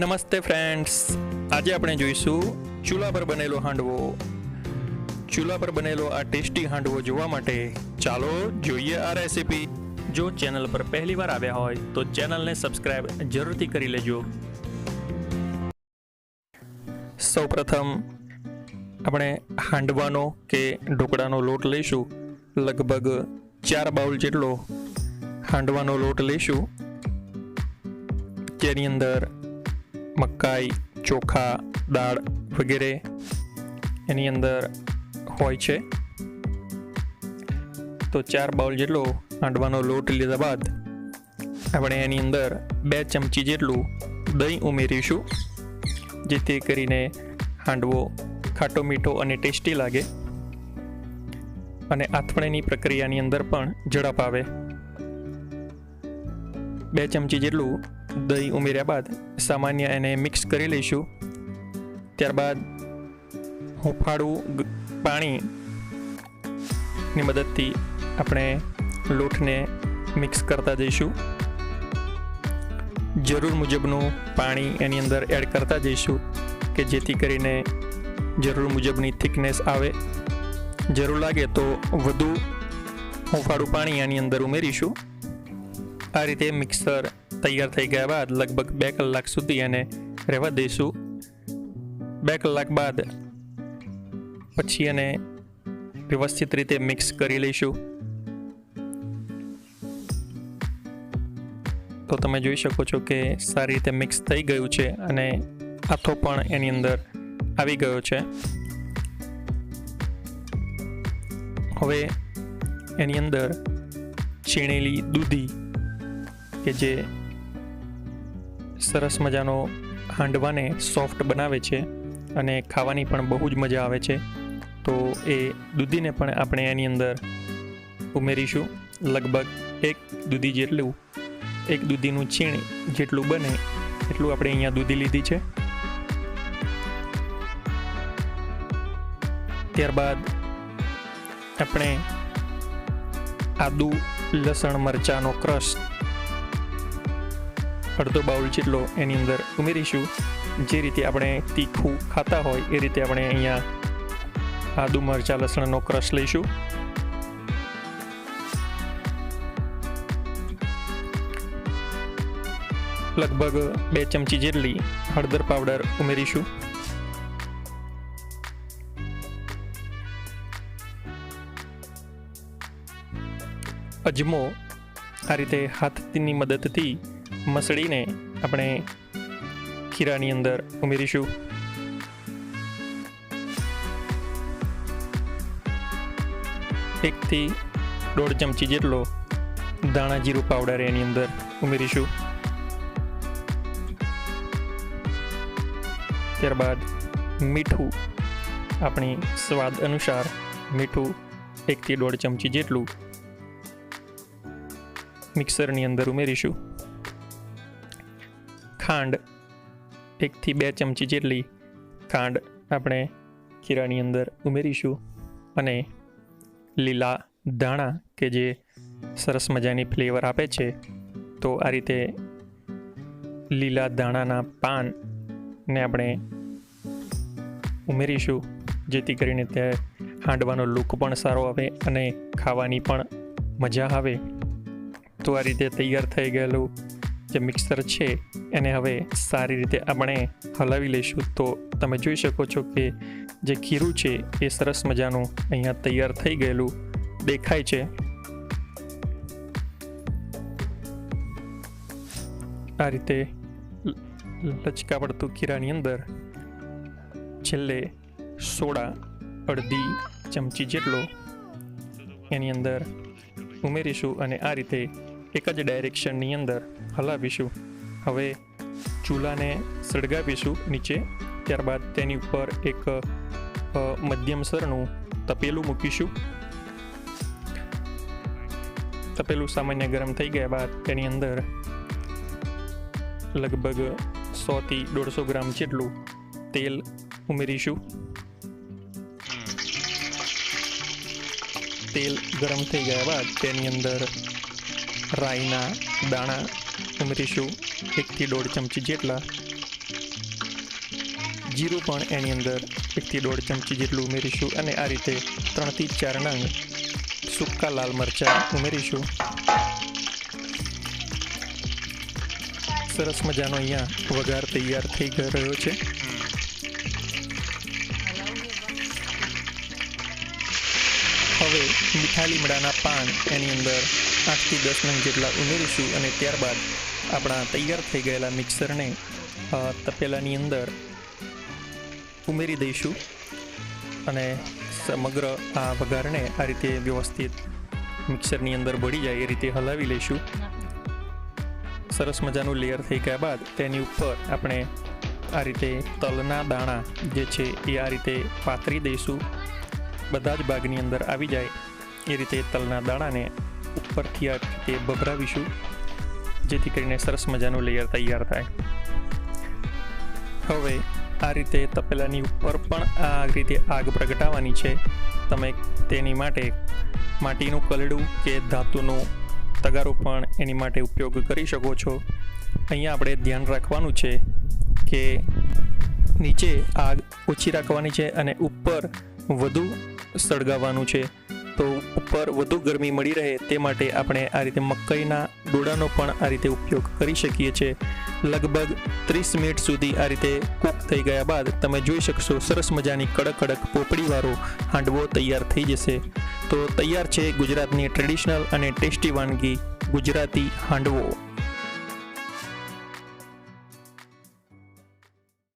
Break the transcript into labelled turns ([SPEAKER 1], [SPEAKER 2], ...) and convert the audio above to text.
[SPEAKER 1] નમસ્તે ફ્રેન્ડ્સ, આજે આપણે જોઈશું ચૂલા પર બનેલો હાંડવો. ચૂલા પર બનેલો આ ટેસ્ટી હાંડવો જોવા માટે ચાલો જોઈએ આ રેસીપી. જો ચેનલ પર પહેલીવાર આવ્યા હોય તો ચેનલને સબસ્ક્રાઇબ જરૂરથી કરી લેજો. સૌપ્રથમ આપણે હાંડવાનો કે ઢોકળાનો લોટ લઈશું. લગભગ 4 બાઉલ જેટલો હાંડવાનો લોટ લઈશું. જેની અંદર મકાઈ, ચોખા, દાળ વગેરે એની અંદર હોય છે. તો 4 બાઉલ જેટલો હાંડવાનો લોટ લીધા બાદ આપણે એની અંદર 2 ચમચી જેટલું દહીં ઉમેરીશું, જેથી કરીને હાંડવો ખાટો મીઠો અને ટેસ્ટી લાગે અને આથમણીની પ્રક્રિયાની અંદર પણ ઝડપ આવે. 2 ચમચી જેટલું દહીં ઉમેર્યા બાદ સામાન્ય એને મિક્સ કરી લઈશું. ત્યારબાદ હુંફાળું પાણીની મદદથી આપણે લોટને મિક્સ કરતા જઈશું. જરૂર મુજબનું પાણી એની અંદર એડ કરતા જઈશું કે જેથી કરીને જરૂર મુજબની થિકનેસ આવે. જરૂર લાગે તો વધુ હુંફાળું પાણી આની અંદર ઉમેરીશું. આ રીતે મિક્સર તૈયાર થઈ ગયા બાદ લગભગ 2 કલાક સુધી એને રહેવા દઈશું. 2 કલાક બાદ પછી એને વ્યવસ્થિત રીતે મિક્સ કરી લઈશું. તો તમે જોઈ શકો છો કે સારી રીતે મિક્સ થઈ ગયું છે અને આથો પણ એની અંદર આવી ગયો છે. હવે એની અંદર છીણેલી દૂધી કે જે સરસ મજાનો હાંડવાને સોફ્ટ બનાવે છે અને ખાવાની પણ બહુ જ મજા આવે છે, તો એ દૂધીને પણ આપણે એની અંદર ઉમેરીશું. લગભગ 1 દૂધીનું છીણ જેટલું બને એટલું આપણે અહીંયા દૂધી લીધી છે. ત્યારબાદ આપણે આદુ, લસણ, મરચાંનો ક્રશ અડધો બાઉલ જેટલો એની અંદર ઉમેરીશું. જે રીતે આપણે તીખું ખાતા હોય એ રીતે આપણે અહીંયા આદુ, મરચાં, લસણનો ક્રશ લઈશું. લગભગ 2 ચમચી જેટલી હળદર પાવડર ઉમેરીશું. અજમો આ રીતે હાથની મદદથી મસળીને આપણે ખીરાની અંદર ઉમેરીશું. એકથી 1.5 ચમચી જેટલો ધાણા જીરું પાવડર એની અંદર ઉમેરીશું. ત્યારબાદ મીઠું આપણી સ્વાદ અનુસાર મીઠું 1 થી 1.5 ચમચી જેટલું મિક્સરની અંદર ઉમેરીશું. ખાંડ 1 થી 2 ચમચી જેટલી ખાંડ આપણે ખીરાની અંદર ઉમેરીશું. અને લીલા ધાણા કે જે સરસ મજાની ફ્લેવર આપે છે, તો આ રીતે લીલા ધાણાના પાનને આપણે ઉમેરીશું, જેથી કરીને તે હાંડવાનો લુક પણ સારો આવે અને ખાવાની પણ મજા આવે. તો આ રીતે તૈયાર થઈ ગયેલું જે મિક્સર છે એને હવે સારી રીતે આપણે હલાવી લઈશું. તો તમે જોઈ શકો છો કે જે ખીરું છે એ સરસ મજાનું અહીંયા તૈયાર થઈ ગયેલું દેખાય છે. આ રીતે લચકા પડતું ખીરાની અંદર છેલ્લે સોડા 1/2 ચમચી જેટલો એની અંદર ઉમેરીશું અને આ રીતે એક જ ડાયરેક્શનની અંદર હલાવીશું. હવે ચૂલાને સળગાવીશું નીચે. ત્યારબાદ તેની ઉપર એક મધ્યમ સરનું તપેલું મૂકીશું. તપેલું સામાન્ય ગરમ થઈ ગયા બાદ તેની અંદર લગભગ 100 થી 150 ગ્રામ જેટલું તેલ ઉમેરીશું. તેલ ગરમ થઈ ગયા બાદ તેની અંદર રાઈના દાણા ઉમેરીશું 1 થી 1.5 ચમચી જેટલા. જીરું પણ એની અંદર 1 થી 1.5 ચમચી જેટલું ઉમેરીશું અને આ રીતે 3 થી 4 નંગ સૂકા લાલ મરચાં ઉમેરીશું. સરસ મજાનો અહીંયા વઘાર તૈયાર થઈ રહ્યો છે. હવે મીઠા લીમડાના પાન એની અંદર 8 થી 10 નંગ જેટલા ઉમેરીશું અને ત્યારબાદ આપણા તૈયાર થઈ ગયેલા મિક્સરને તપેલાની અંદર ઉમેરી દઈશું અને સમગ્ર આ વઘારને આ રીતે વ્યવસ્થિત મિક્સરની અંદર ભળી જાય એ રીતે હલાવી લઈશું. સરસ મજાનું લેયર થઈ ગયા બાદ તેની ઉપર આપણે આ રીતે તલના દાણા જે છે એ આ રીતે પાથરી દઈશું. બધા જ ભાગની અંદર આવી જાય એ રીતે તલના દાણાને ઉપરથી આ રીતે ભભરાવીશું, જેથી કરીને સરસ મજાનું લેયર તૈયાર થાય. હવે આ રીતે તપેલાની ઉપર પણ આ રીતે આગ પ્રગટાવવાની છે. તમે તેની માટે માટીનું કલડું કે ધાતુનું તગારું પણ એની માટે ઉપયોગ કરી શકો છો. અહીંયા આપણે ધ્યાન રાખવાનું છે કે નીચે આગ ઓછી રાખવાની છે અને ઉપર વધુ સળગાવવાનું છે. તો ઉપર વધુ ગરમી મળી રહે તે માટે આપણે આ રીતે મકાઈના ડોડાનો પણ આ રીતે ઉપયોગ કરી શકીએ છીએ. લગભગ 30 મિનિટ સુધી આ રીતે કૂક થઈ ગયા બાદ તમે જોઈ શકશો સરસ મજાની કડક પોપડીવાળો હાંડવો તૈયાર થઈ જશે. તો તૈયાર છે ગુજરાતની ટ્રેડિશનલ અને ટેસ્ટી વાનગી ગુજરાતી હાંડવો.